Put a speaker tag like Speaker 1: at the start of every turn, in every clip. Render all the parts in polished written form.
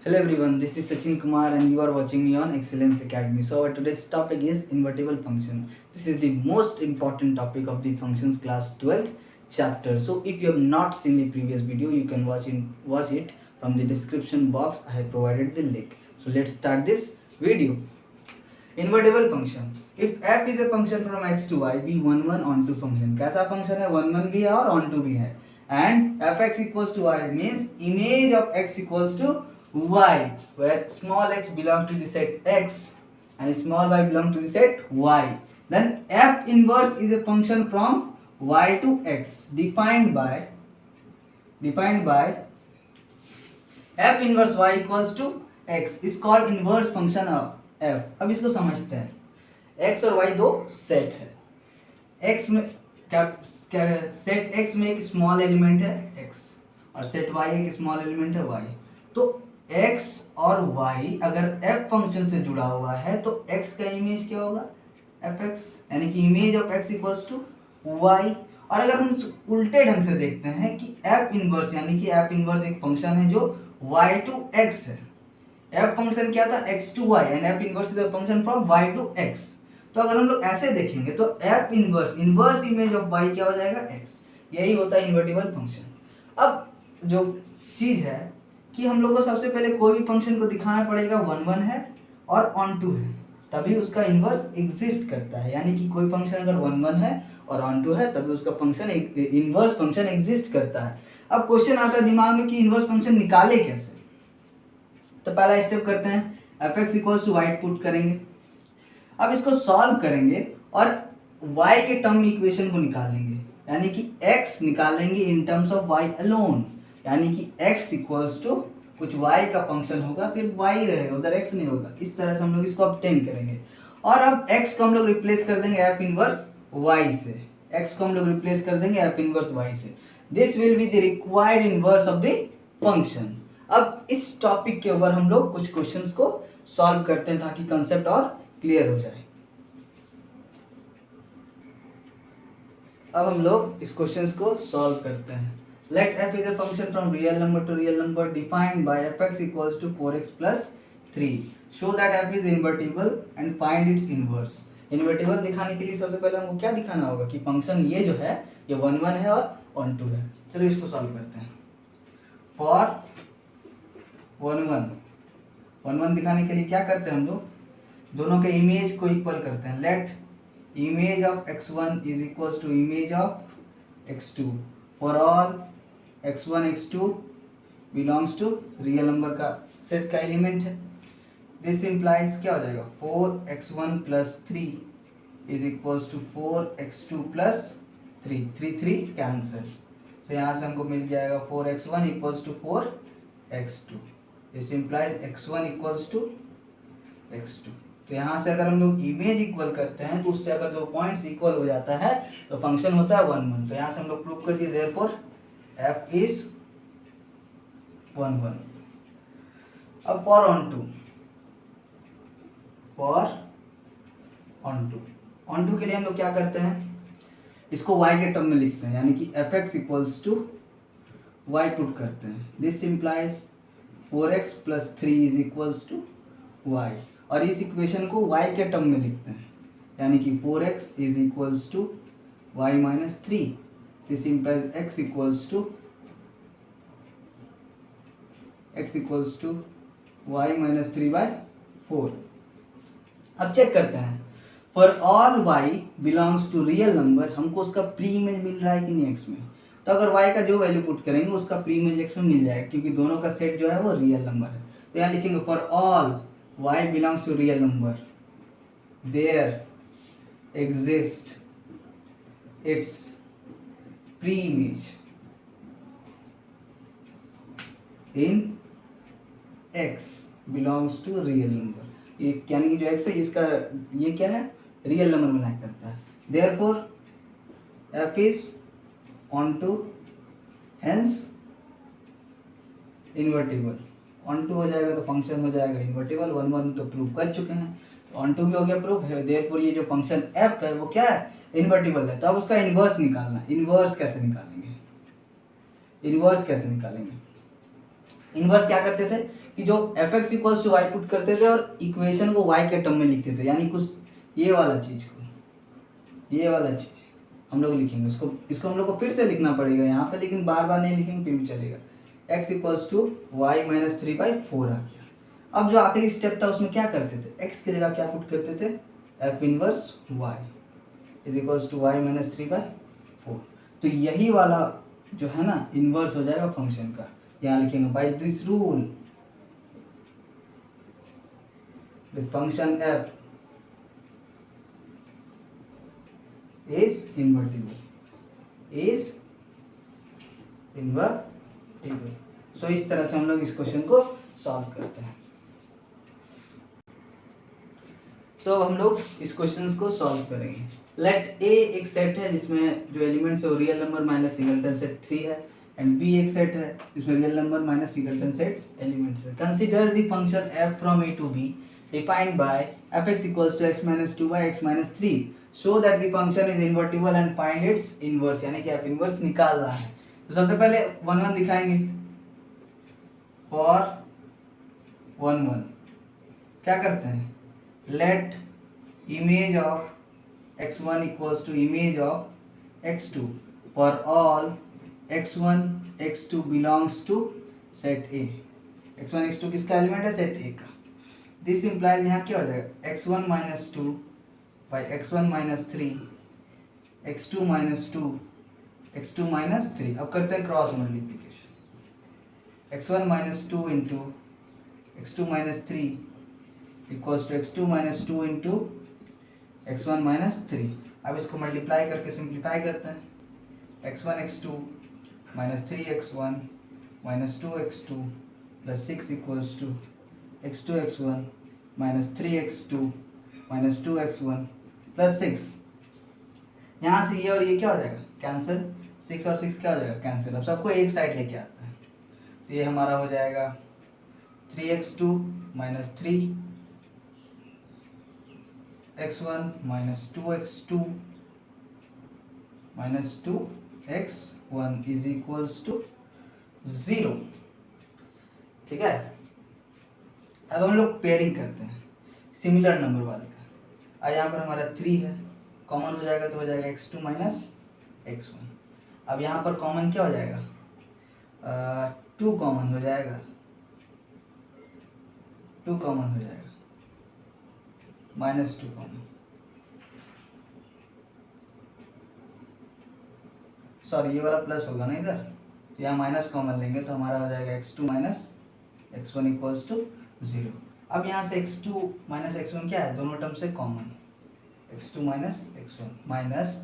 Speaker 1: Hello everyone, this is Sachin Kumar and you are watching me on Excellence Academy. So our today's topic is invertible function. This is the most important topic of the functions class 12th chapter. So if you have not seen the previous video, you can watch it from the description box. I have provided the link. So let's start this video. Invertible function. If f is a function from x to y, be 1 1 onto function. कैसा function है? 1 1 भी है और onto भी है. And fx equals to y means image of x equals to y, where small x belongs to the set x and small y belongs to the set y. Then f inverse is a function from y to x defined by f inverse y equals to x is called inverse function of f. अब इसको समझते हैं. x और y दो set है. x में set x में एक स्मॉल एलिमेंट है x और सेट y एक स्मॉल एलिमेंट है y. तो x और y अगर f फंक्शन से जुड़ा हुआ है तो x का इमेज क्या होगा? fx, यानी कि image of x equals to y. और अगर हम उल्टे ढंग से देखते हैं कि f इनवर्स, यानी कि f इनवर्स एक फंक्शन है जो y टू x है. f फंक्शन क्या था? x to y and f inverse is a function from y to x. तो अगर हम लोग ऐसे देखेंगे तो f inverse image of y क्या हो जाएगा? x. यही होता है इन्वर्टिबल फंक्शन. अब जो चीज है कि हम लोग को सबसे पहले कोई भी फंक्शन को दिखाना पड़ेगा 1 1 है और ऑन टू है, तभी उसका इन्वर्स एग्जिस्ट करता है. यानी कि कोई फंक्शन अगर 1 1 है और ऑन टू है तभी उसका फंक्शन इन्वर्स फंक्शन एग्जिस्ट करता है. अब क्वेश्चन आता है दिमाग में कि इन्वर्स फंक्शन निकाले कैसे. तो पहला स्टेप करते हैं, fx equals to y put करेंगे. अब इसको सॉल्व करेंगे और y के टर्म इक्वेशन को निकालेंगे, यानी कि x निकालेंगे in terms of y alone. यानी कि x इक्वल्स टू कुछ y का फंक्शन होगा, सिर्फ y रहेगा, उधर x नहीं होगा. इस तरह से हम लोग इसको ऑब्टेन करेंगे. और अब x को हम लोग रिप्लेस कर देंगे f इनवर्स y से. x को हम लोग रिप्लेस कर देंगे f इनवर्स y से. This will be the required inverse of the function. अब इस टॉपिक के ऊपर हम लोग कुछ क्वेश्चंस को सॉल्व करते हैं ताकि कंसेप्ट और क्लियर हो जाए. अब हम लोग इस क्वेश्चंस को सॉल्व करते हैं. Let f is a function from real number to real number defined by fx equals to 4x plus 3. Show that f is invertible and find its inverse. Invertible दिखाने के लिए सबसे पहले हमको क्या दिखाना होगा कि फंक्शन ये जो है ये 1 1 है और ऑन टू है. चलो इसको सॉल्व करते हैं. For 1 1 दिखाने के लिए क्या करते हैं हम लोग? दोनों के इमेज को इक्वल करते हैं. Let image of x1 is equals to image of x2 for all x1 x2 belongs to real number का सेट का एलिमेंट है. दिस इम्प्लाइज क्या हो जाएगा? 4x1 plus 3 is equals to 4x2 plus 3. 3 cancel. तो यहाँ से हमको मिल जाएगा 4x1 equals to 4x2. This implies x1 equals to x2. तो यहाँ से अगर हम लोग इमेज इक्वल करते हैं तो उससे अगर दो पॉइंट्स इक्वल हो जाता है तो फंक्शन होता है 1 1. तो यहाँ से हम लोग प्रूव कर दिए, देयरफॉर f इज 1 1. अब फॉर ऑन टू के लिए हम लोग क्या करते हैं? इसको y के टर्म में लिखते हैं, यानी कि fx equals to y put करते हैं. This implies 4x plus 3 is equals to y. और इस इक्वेशन को y के टर्म में लिखते हैं, यानी कि 4x is equals to y minus 3. This implies x equals to y minus 3/4. अब चेक करते हैं. For all y belongs to real number, हमको उसका प्री इमेज मिल रहा है कि नहीं x में. तो अगर y का जो वैल्यू पुट करेंगे उसका प्री इमेज x में मिल जाएगा, क्योंकि दोनों का सेट जो है वो रियल नंबर है. तो यहाँ लिखेंगे for all y belongs to real number, there exists its pre-image in x belongs to real number. ये यानी कि जो x है इसका ये क्या है? रियल नंबर में लाइक करता है. therefore f is onto, hence invertible. Onto हो जाएगा तो फंक्शन हो जाएगा इन्वर्टिबल. 1 1 तो प्रूव कर चुके हैं, ऑन टू भी हो गया प्रूफ. देयरफॉर ये जो फंक्शन f है वो क्या है? इन्वर्टिबल है. तो अब उसका इन्वर्स निकालना. इन्वर्स कैसे निकालेंगे? इनवर्स क्या करते थे कि जो f x equals to y put करते थे और इक्वेशन को वाई के टर्म में लिखते थे, यानी कुछ ये वाला चीज हम लोग लिखेंगे। इसको हम लोग को फिर से लिखना पड़ेगा यहाँ पे, लेकिन बार बार नहीं लिखेंगे फिर भी चलेगा। x equals to y minus 3/4 आ गया। अब जो आखिरी स्टेप था उसमें क्या करते थे, x की जगह क्या पुट करते थे, f inverse y is equals to y minus 3/4। तो यही वाला जो है ना इनवर्स हो जाएगा फंक्शन का। यहाँ लिखेंगे by this rule the function f is invertible. So इस तरह से हम लोग इस क्वेश्चन को सॉल्व करते हैं। सो हम लोग इस क्वेश्चन को सॉल्व करेंगे। लेट ए एक सेट है जिसमें जो एलिमेंट्स है वो real number minus singleton set 3 है, एंड बी एक सेट है जिसमें real number minus singleton set elements है। Consider the function f from a to b defined by f(x = x minus 2 by x minus 3 so that the function is invertible and find its inverse, यानी कि f inverse निकालना है। तो सबसे पहले 1 दिखाएंगे। For 1 क्या करते हैं, let image of x1 equals to image of x2 for all x1 x2 belongs to set a। x1 x2 किसका एलिमेंट है, सेट a का। दिस इंप्लाइज यहाँ क्या हो जाएगा, x1 minus 2 by x1 minus 3 x2 minus 2 x2 minus 3। अब करते हैं cross multiplication, x1 minus 2 into x2 minus 3 equals to x2 minus 2 into x1 minus 3। अब इसको मल्टीप्लाई करके सिंप्लीफाई करते हैं, x1 x2 minus 3x1 minus 2x2 plus 6 equals to x2 x1 minus 3x2 minus 2x1 plus 6। यहाँ से ये और ये क्या हो जाएगा, कैंसिल। 6 और 6 क्या हो जाएगा, कैंसिल। अब सबको एक साइड लेके आता है, तो ये हमारा हो जाएगा 3x2 minus 3x1 minus 2x2 minus 2x1 is equals to 0। ठीक है। अब हम लोग पेयरिंग करते हैं सिमिलर नंबर वाले का। यहाँ पर हमारा 3 है, कॉमन हो जाएगा तो हो जाएगा x2 माइनस x1। अब यहाँ पर कॉमन क्या हो जाएगा, 2 कॉमन हो जाएगा, 2 कॉमन हो जाएगा, माइनस 2 कॉमन, सॉरी ये वाला प्लस होगा ना इधर, तो यहाँ माइनस कॉमन लेंगे तो हमारा हो जाएगा x2 minus x1 equals to 0। अब यहाँ से x2 माइनस x1 क्या है, दोनों टर्म से common, x2 minus x1 minus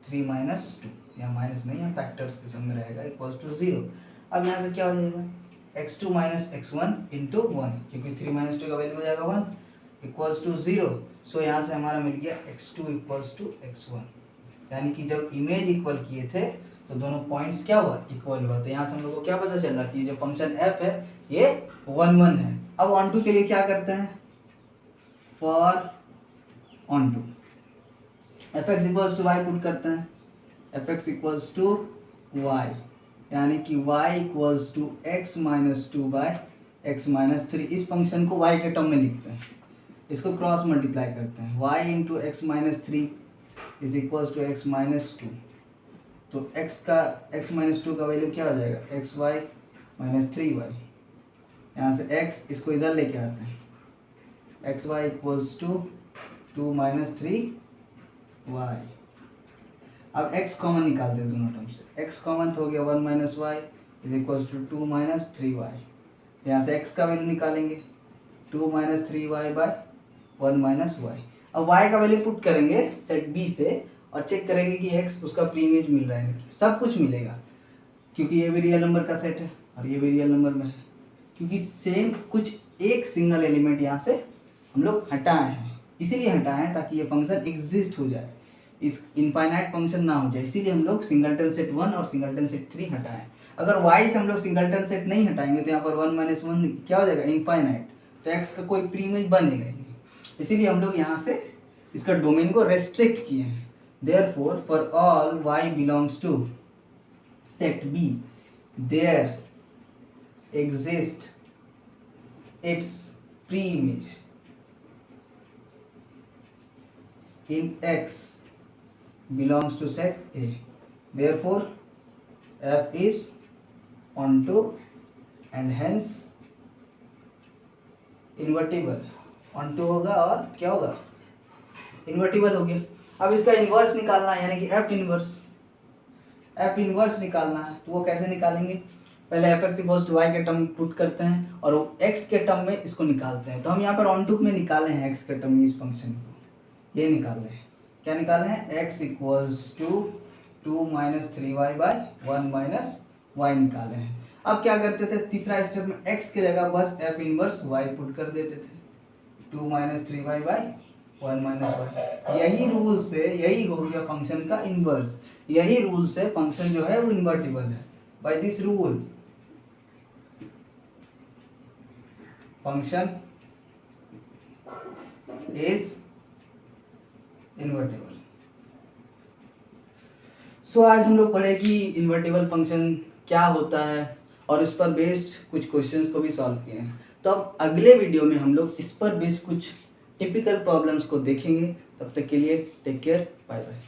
Speaker 1: 3 minus 2, यहाँ माइनस नहीं है फैक्टर्स के संग में रहेगा, इक्वल्स टू 0। अब यहाँ से क्या हो जाएगा, x2 माइनस x1 इंटू 1, क्योंकि 3 माइनस 2 का वैल्यू हो जाएगा 1 इक्वल्स टू 0। सो यहाँ से हमारा मिल गया x2 इक्वल्स टू x1, यानी कि जब इमेज इक्वल किए थे तो दोनों पॉइंट्स क्या हुआ, इक्वल हुआ। तो यहाँ से हम लोग को क्या पता चल रहा कि जो फंक्शन f है ये 1 1 है। अब ऑन टू के लिए क्या करते हैं, for onto f x equals to y put करते हैं, f x equals to y, यानी कि y equals to x minus 2 by x minus 3। इस फंक्शन को y के टर्म में लिखते हैं, इसको क्रॉस मल्टीप्लाई करते हैं, y into x minus 3 is equals to x minus 2। तो x माइनस 2 का वैल्यू क्या हो जाएगा, एक्स वाई माइनस 3y। यहाँ से x इसको इधर लेके आते हैं, x y equals to 2 minus 3y। अब x कॉमन निकालते हैं दोनों टर्म से, x कॉमन तो हो गया 1 minus y is equals to 2 minus 3y। यहाँ से x का वैल्यू निकालेंगे 2 minus 3y by 1 minus y. अब y का वैल्यू पुट करेंगे सेट b से और चेक करेंगे कि x उसका प्री इमेज मिल रहा है, सब कुछ मिलेगा क्योंकि ये भी रियल नंबर का सेट है और ये भी रियल नंबर में है, क्योंकि सेम कुछ एक सिंगल एलिमेंट यहाँ से हम लोग हटाए हैं, इसीलिए हटाए हैं ताकि ये फंक्शन एग्जिस्ट हो जाए, इस इनफाइनाइट फंक्शन ना हो जाए, इसीलिए हम लोग सिंगलटन सेट 1 और सिंगलटन सेट 3 हटाएं। अगर y से हम लोग सिंगलटन सेट नहीं हटाएंगे तो यहाँ पर 1 माइनस 1 क्या हो जाएगा, इनफाइनाइट, तो x का कोई प्री इमेज बनेगा ही नहीं, इसीलिए हम लोग यहाँ से इसका डोमेन को रेस्ट्रिक्ट किए हैं। Therefore, for all y belongs to set B, there exist its pre-image in X belongs to set A. Therefore, F is onto and hence invertible. onto होगा और क्या होगा, इन्वर्टिबल हो गया। अब इसका इन्वर्स निकालना है, यानी कि एफ इन्वर्स निकालना है। तो वो कैसे निकालेंगे, पहले f x equals to y के टर्म पुट करते हैं और एक्स के टर्म में इसको निकालते हैं। तो हम यहाँ पर ऑन टू में निकाले हैं एक्स के टर्म में इस फंक्शन को, ये निकाल रहे हैं। क्या निकाले हैं, x equals to 2 - 3y by 1 - y निकाले हैं। अब क्या करते थे, तीसरा स्टेप में x की जगह बस एफ इनवर्स y पुट कर देते थे, 2 - 3y बाय 1 - y। यही रूल से, यही हो गया फंक्शन का इनवर्स। यही रूल से फंक्शन जो है वो इन्वर्टिबल है। By this rule function is invertible. So आज हम लोग पढ़े कि इन्वर्टिबल फंक्शन क्या होता है और इस पर बेस्ड कुछ क्वेश्चंस को भी सॉल्व किए हैं। तो अब अगले वीडियो में हम लोग इस पर बेस्ड कुछ टिपिकल प्रॉब्लम्स को देखेंगे। तब तक के लिए टेक केयर, बाय बाय।